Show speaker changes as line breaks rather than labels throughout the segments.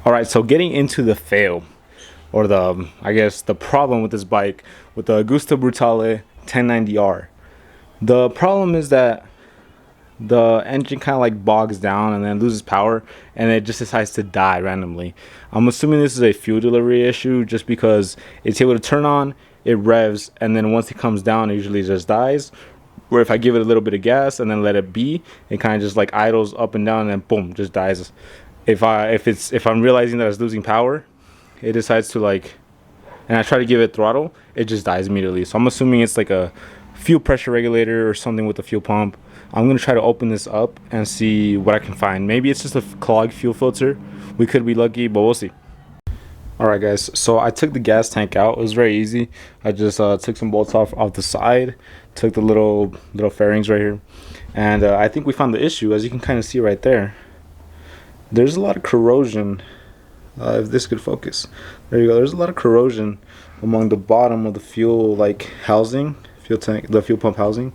All right, so getting into the fail, or the, I guess, the problem with this bike, with the Agusta 1090R. The problem is that the engine kind of like bogs down and then loses power, and it just decides to die randomly. I'm assuming this is a fuel delivery issue, just because it's able to turn on, it revs, and then once it comes down, it usually just dies. Where if I give it a little bit of gas and then let it be, it kind of just like idles up and down and then boom, just dies. If I'm realizing that it's losing power, it decides to like, and I try to give it throttle, it just dies immediately. So I'm assuming it's like a fuel pressure regulator or something with the fuel pump. I'm gonna try to open this up and see what I can find. Maybe it's just a clogged fuel filter. We could be lucky, but we'll see. Alright guys, so I took the gas tank out. It was very easy. I just took some bolts off the side, took the little fairings right here, and I think we found the issue. As you can kind of see right there, there's a lot of corrosion. If this could focus, there you go. There's a lot of corrosion among the bottom of the fuel housing, fuel tank, the fuel pump housing.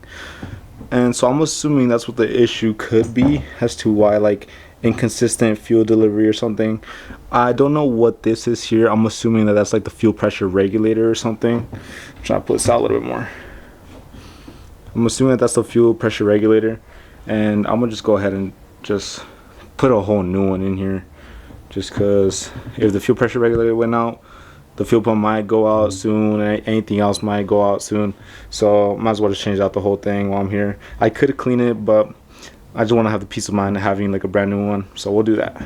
And so I'm assuming that's what the issue could be, as to why, like, inconsistent fuel delivery or something. I don't know what this is here. I'm assuming that that's like the fuel pressure regulator or something. I'm trying to pull this out a little bit more. I'm assuming that that's the fuel pressure regulator, and I'm gonna just go ahead and just put a whole new one in here, just because if the fuel pressure regulator went out, the fuel pump might go out soon, and anything else might go out soon. So might as well just change out the whole thing while I'm here. I could clean it, but I just want to have the peace of mind of having like a brand new one. So we'll do that,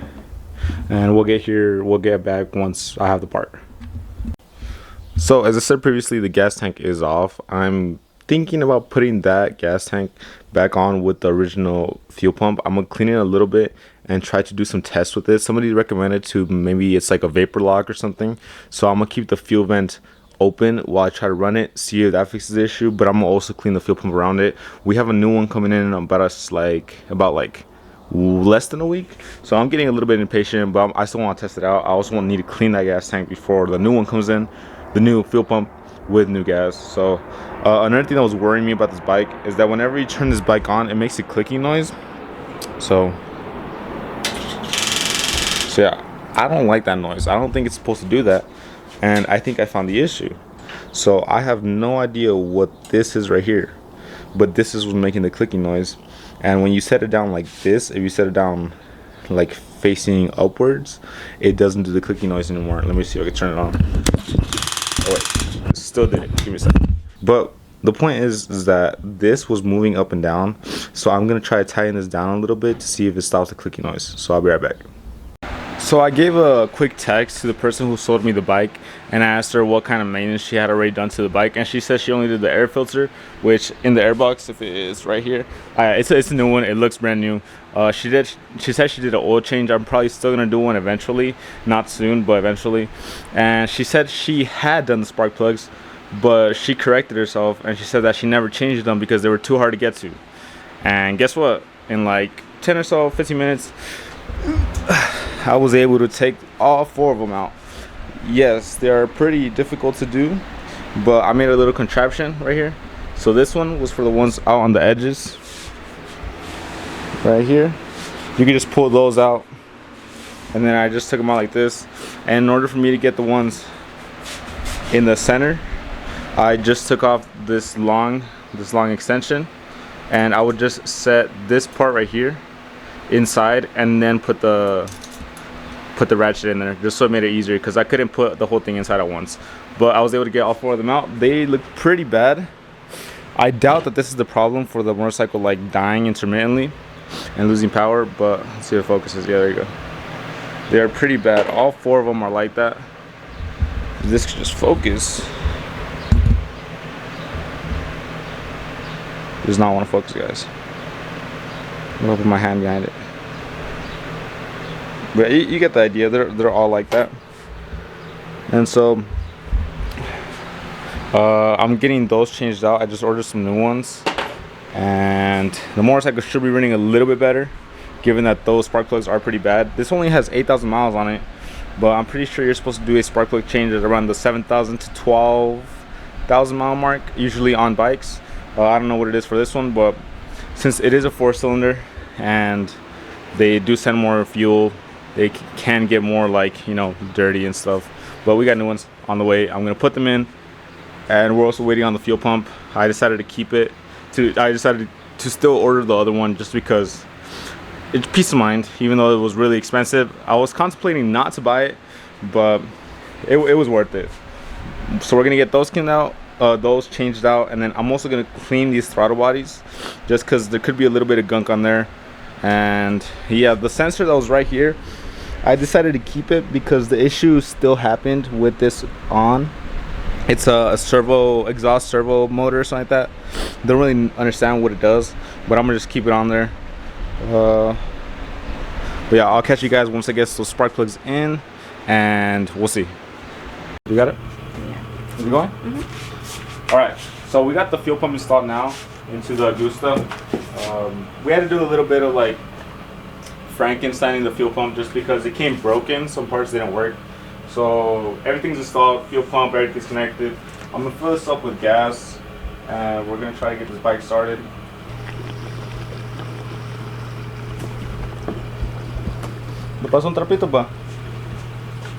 and we'll get back once I have the part. So as I said previously, the gas tank is off. I'm thinking about putting that gas tank back on with the original fuel pump. I'm gonna clean it a little bit and try to do some tests with it. Somebody recommended to maybe it's like a vapor lock or something. So I'm gonna keep the fuel vent open while I try to run it, see if that fixes the issue. But I'm gonna also clean the fuel pump around it. We have a new one coming in about less than a week. So I'm getting a little bit impatient, but I still want to test it out. I also want to need to clean that gas tank before the new one comes in, the new fuel pump with new gas. So another thing that was worrying me about this bike is that whenever you turn this bike on, it makes a clicking noise. So yeah, I don't like that noise. I don't think it's supposed to do that, and I think I found the issue. So I have no idea what this is right here, but this is what's making the clicking noise. And when you set it down like this, if you set it down like facing upwards, it doesn't do the clicking noise anymore. Let me see if I can turn it on. Oh wait, it still did it. Give me a second. But the point is that this was moving up and down, so I'm gonna try to tighten this down a little bit to see if it stops the clicking noise. So I'll be right back. So I gave a quick text to the person who sold me the bike, and I asked her what kind of maintenance she had already done to the bike, and she said she only did the air filter, which in the airbox, if it is right here, it's a new one. It looks brand new. She said she did an oil change. I'm probably still gonna do one eventually, not soon, but eventually. And she said she had done the spark plugs, but she corrected herself, and she said that she never changed them because they were too hard to get to. And guess what? In like 10 or so, 15 minutes, I was able to take all 4 of them out. Yes, they are pretty difficult to do, but I made a little contraption right here. So this one was for the ones out on the edges right here. You can just pull those out, and then I just took them out like this. And in order for me to get the ones in the center, I just took off this long extension, and I would just set this part right here inside, and then put the ratchet in there, just so it made it easier, because I couldn't put the whole thing inside at once. But I was able to get all 4 of them out. They look pretty bad. I doubt that this is the problem for the motorcycle like dying intermittently and losing power, but let's see if it focuses. Yeah, there you go. They are pretty bad. All 4 of them are like that. This could just focus. Does not want to focus, guys. I'm gonna put my hand behind it. But you get the idea. They're all like that. And so I'm getting those changed out. I just ordered some new ones, and the motorcycle should be running a little bit better, given that those spark plugs are pretty bad. This only has 8,000 miles on it, but I'm pretty sure you're supposed to do a spark plug change at around the 7,000 to 12,000 mile mark, usually on bikes. I don't know what it is for this one, but since it is a 4-cylinder and they do send more fuel they can get more like, you know, dirty and stuff. But we got new ones on the way. I'm gonna put them in, and we're also waiting on the fuel pump. I decided to keep it. I decided to still order the other one just because it's peace of mind, even though it was really expensive. I was contemplating not to buy it, but it was worth it. So we're gonna get those cleaned out, those changed out, and then I'm also gonna clean these throttle bodies just because there could be a little bit of gunk on there. And yeah, the sensor that was right here, I decided to keep it because the issue still happened with this on. It's a exhaust servo motor or something like that. Don't really understand what it does, but I'm gonna just keep it on there. But yeah, I'll catch you guys once I get those spark plugs in, and we'll see. You got it? Yeah. Is it going? Mm-hmm. All right, so we got the fuel pump installed now into the Agusta. We had to do a little bit of like Frankensteining the fuel pump just because it came broken. Some parts didn't work. So everything's installed, fuel pump, everything's connected. I'm gonna fill this up with gas, and we're gonna try to get this bike started. ¿Le paso un trapito, pa?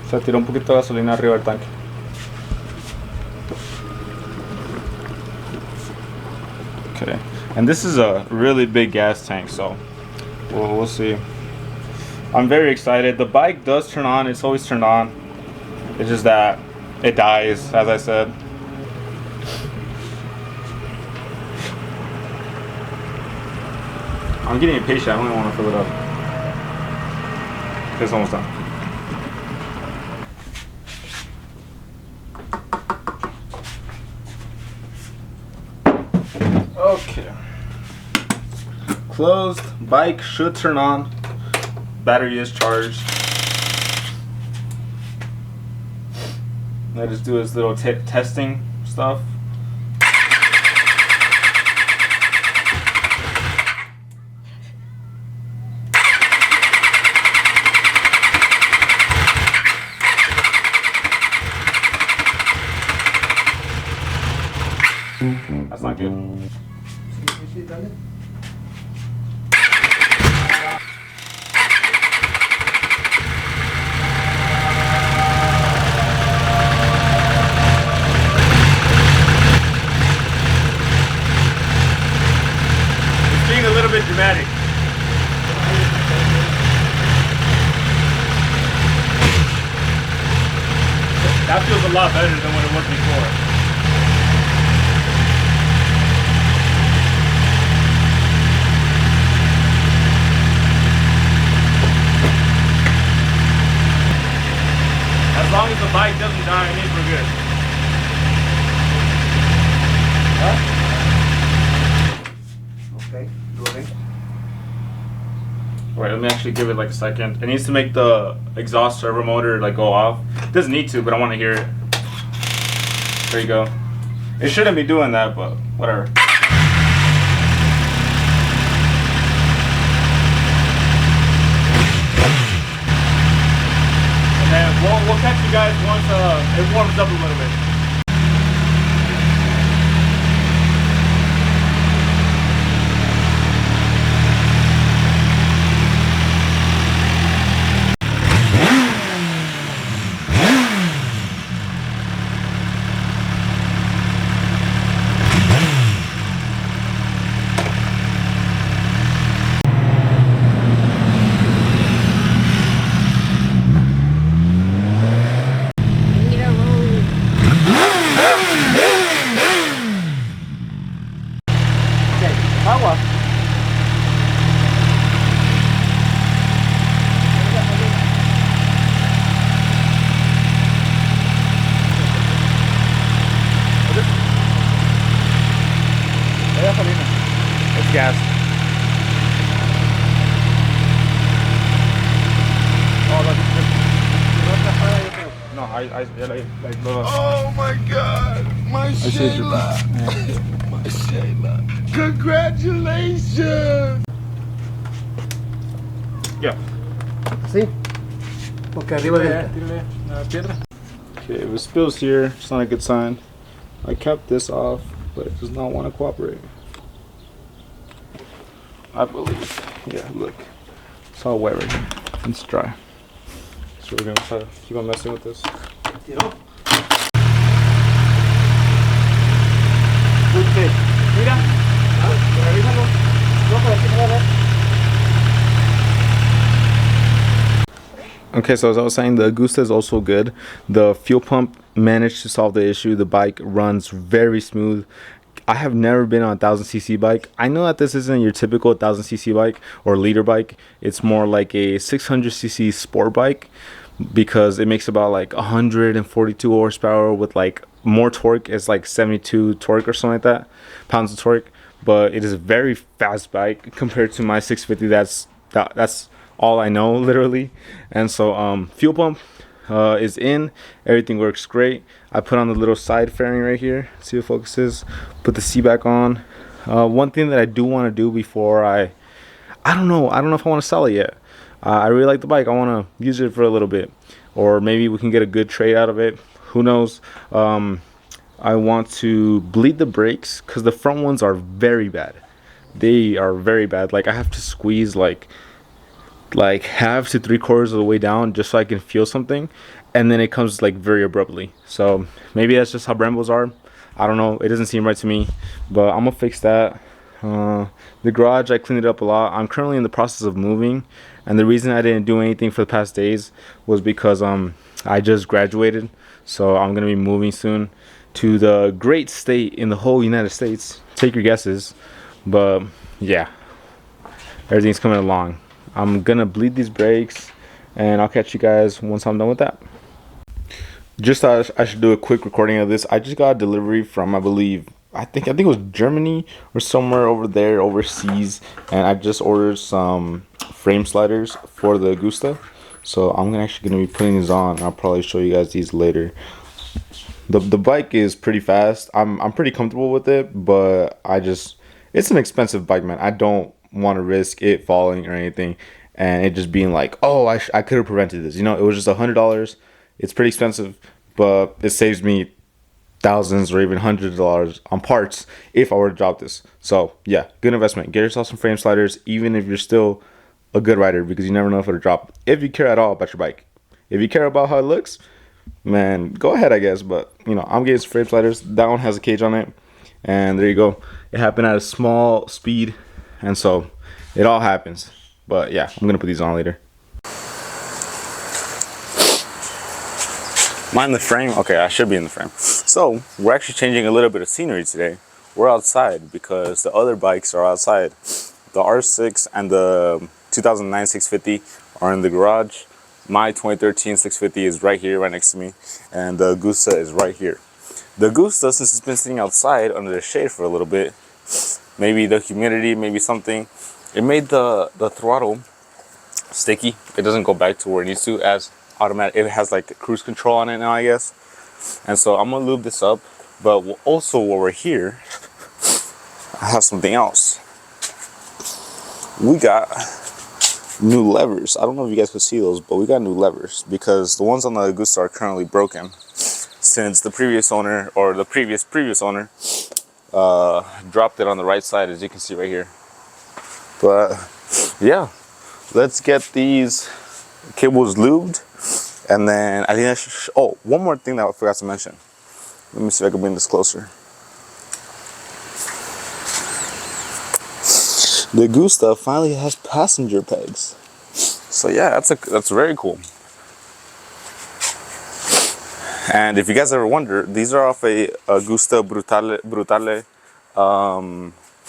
Se tiró un poquito de gasolina arriba del tanque. Okay, and this is a really big gas tank, so we'll see. I'm very excited. The bike does turn on. It's always turned on. It's just that it dies, as I said. I'm getting impatient. I only want to fill it up. It's almost done. Okay. Closed. Bike should turn on. Battery is charged. I just do this little testing stuff. That's not good. It's being a little bit dramatic. That feels a lot better than what it was before. As long as the bike doesn't die, I think we're good. Huh? Okay, do it. Alright, let me actually give it like a second. It needs to make the exhaust servo motor like go off. It doesn't need to, but I want to hear it. There you go. It shouldn't be doing that, but whatever. And we'll catch you guys once it warms up a little bit. It's gas. No, I like
oh my God, my Shayla, my Shayla, congratulations.
Yeah.
Sí. Porque arriba de
la piedra. Okay, if it spills here, it's not a good sign. I kept this off, but it does not want to cooperate. I believe. Yeah, look. It's all wet right here. It's dry. So we're gonna try to keep on messing with this.
You know. Good fit. Mira. Revísalo. No, pero aquí no va a ver.
Okay, so as I was saying, the Agusta is also good. The fuel pump managed to solve the issue. The bike runs very smooth. I have never been on a 1000cc bike. I know that this isn't your typical 1000cc bike or liter bike. It's more like a 600cc sport bike because it makes about like 142 horsepower with like more torque. It's like 72 torque or something like that, pounds of torque. But it is a very fast bike compared to my 650. That's all I know, literally. And so fuel pump is in, everything works great. I put on the little side fairing right here, see if it focuses, put the seat back on. One thing that I do want to do before I don't know if I want to sell it yet. I really like the bike. I want to use it for a little bit, or maybe we can get a good trade out of it, who knows. I want to bleed the brakes because the front ones are very bad. They are very bad. Like I have to squeeze like half to 3/4 of the way down just so I can feel something, and then it comes like very abruptly. So maybe that's just how Brembos are. I don't know, it doesn't seem right to me, but I'm gonna fix that. The garage, I cleaned it up a lot. I'm currently in the process of moving, and the reason I didn't do anything for the past days was because I just graduated, so I'm gonna be moving soon to the great state in the whole United States. Take your guesses, but yeah, everything's coming along. I'm gonna bleed these brakes, and I'll catch you guys once I'm done with that. Just thought I should do a quick recording of this. I just got a delivery from, I think it was Germany or somewhere over there overseas, and I just ordered some frame sliders for the Agusta. So I'm actually gonna be putting these on. I'll probably show you guys these later. The bike is pretty fast. I'm pretty comfortable with it, but it's an expensive bike, man. I don't want to risk it falling or anything and it just being like, oh, I could have prevented this. You know, it was just $100. It's pretty expensive, but it saves me thousands or even hundreds of dollars on parts if I were to drop this. So yeah, good investment. Get yourself some frame sliders, even if you're still a good rider, because you never know if it'll drop. If you care at all about your bike, if you care about how it looks, man, go ahead, I guess. But you know, I'm getting some frame sliders. That one has a cage on it, and there you go. It happened at a small speed, and so it all happens. But yeah, I'm gonna put these on later. Am I in the frame? Okay, I should be in the frame. So we're actually changing a little bit of scenery today. We're outside because the other bikes are outside. The R6 and the 2009 650 are in the garage. My 2013 650 is right here, right next to me, and the Agusta is right here. The Agusta, since it's been sitting outside under the shade for a little bit, maybe the humidity, maybe something, it made the throttle sticky. It doesn't go back to where it needs to as automatic. It has like cruise control on it now, I guess. And so I'm gonna lube this up. But also while we're here, I have something else. We got new levers. I don't know if you guys could see those, but we got new levers because the ones on the Agusta are currently broken since the previous owner, or the previous owner, dropped it on the right side, as you can see right here. But yeah, let's get these cables lubed, and then I think oh, one more thing that I forgot to mention. Let me see if I can bring this closer. The Agusta finally has passenger pegs. So yeah, that's very cool. And if you guys ever wonder, these are off a Agusta Brutale.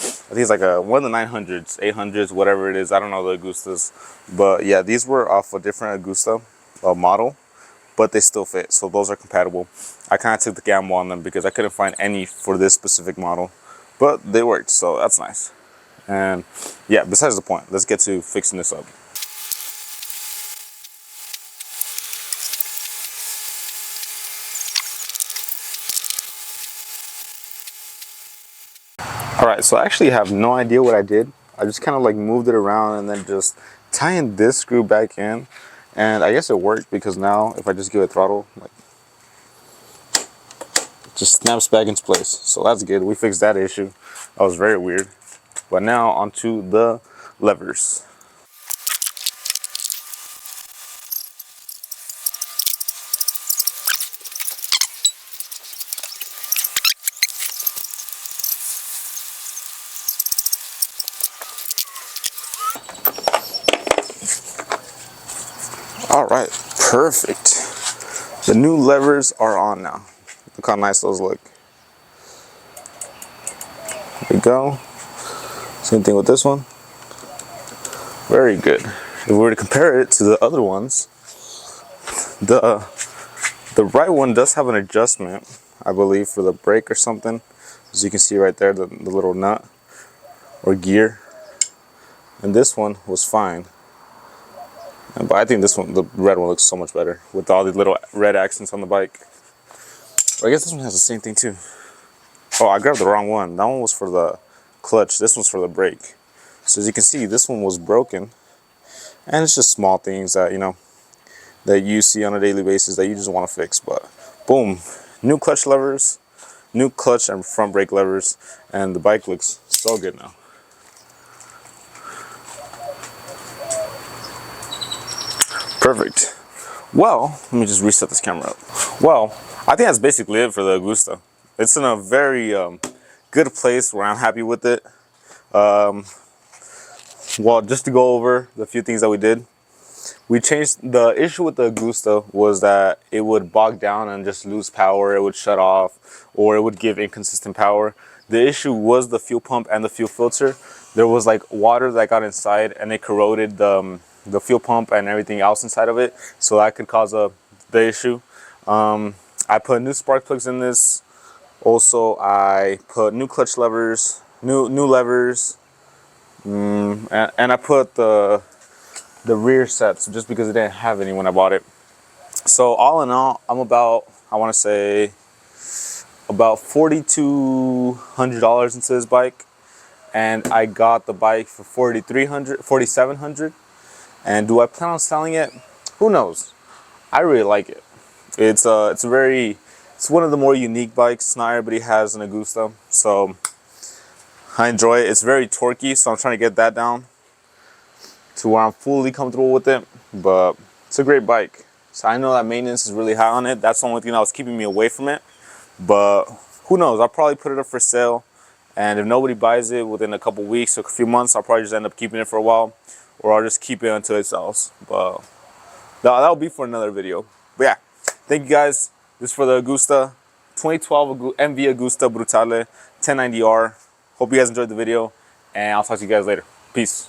I think it's like one of the 900s, 800s, whatever it is. I don't know the Agustas, but yeah, these were off a different Agusta model, but they still fit. So those are compatible. I kind of took the gamble on them because I couldn't find any for this specific model, but they worked, so that's nice. And yeah, besides the point, let's get to fixing this up. Alright, so I actually have no idea what I did. I just kind of like moved it around and then just tying this screw back in. And I guess it worked because now if I just give it throttle, like, it just snaps back into place. So that's good. We fixed that issue. That was very weird. But now onto the levers. All right, perfect. The new levers are on now. Look how nice those look. There we go. Same thing with this one. Very good. If we were to compare it to the other ones, the right one does have an adjustment, I believe, for the brake or something. As you can see right there, the little nut or gear. And this one was fine. But I think this one, the red one, looks so much better with all the little red accents on the bike. Or I guess this one has the same thing too. Oh, I grabbed the wrong one. That one was for the clutch. This one's for the brake. So as you can see, this one was broken. And it's just small things that, you know, that you see on a daily basis that you just want to fix. But boom, new clutch levers, new clutch and front brake levers, and the bike looks so good now. Perfect. Well, let me just reset this camera up. Well, I think that's basically it for the Agusta. It's in a very good place where I'm happy with it. Well, just to go over the few things that we did. We changed, the issue with the Agusta was that it would bog down and just lose power, it would shut off, or it would give inconsistent power. The issue was the fuel pump and the fuel filter. There was like water that got inside and it corroded the fuel pump and everything else inside of it, so that could cause the issue. I put new spark plugs in this. Also, I put new clutch levers, new levers, and I put the rear sets just because I didn't have any when I bought it. So all in all, I'm about, I want to say, about $4,200 into this bike, and I got the bike for $4,700. And do I plan on selling it? Who knows? I really like it. It's one of the more unique bikes. Not everybody has an Agusta, so I enjoy it. It's very torquey, so I'm trying to get that down to where I'm fully comfortable with it. But it's a great bike. So I know that maintenance is really high on it. That's the only thing that was keeping me away from it. But who knows? I'll probably put it up for sale, and if nobody buys it within a couple weeks or a few months, I'll probably just end up keeping it for a while, or I'll just keep it until it sells. But that'll be for another video. But yeah, thank you guys. This is for the Agusta 2012 MV Agusta Brutale 1090R. Hope you guys enjoyed the video, and I'll talk to you guys later. Peace.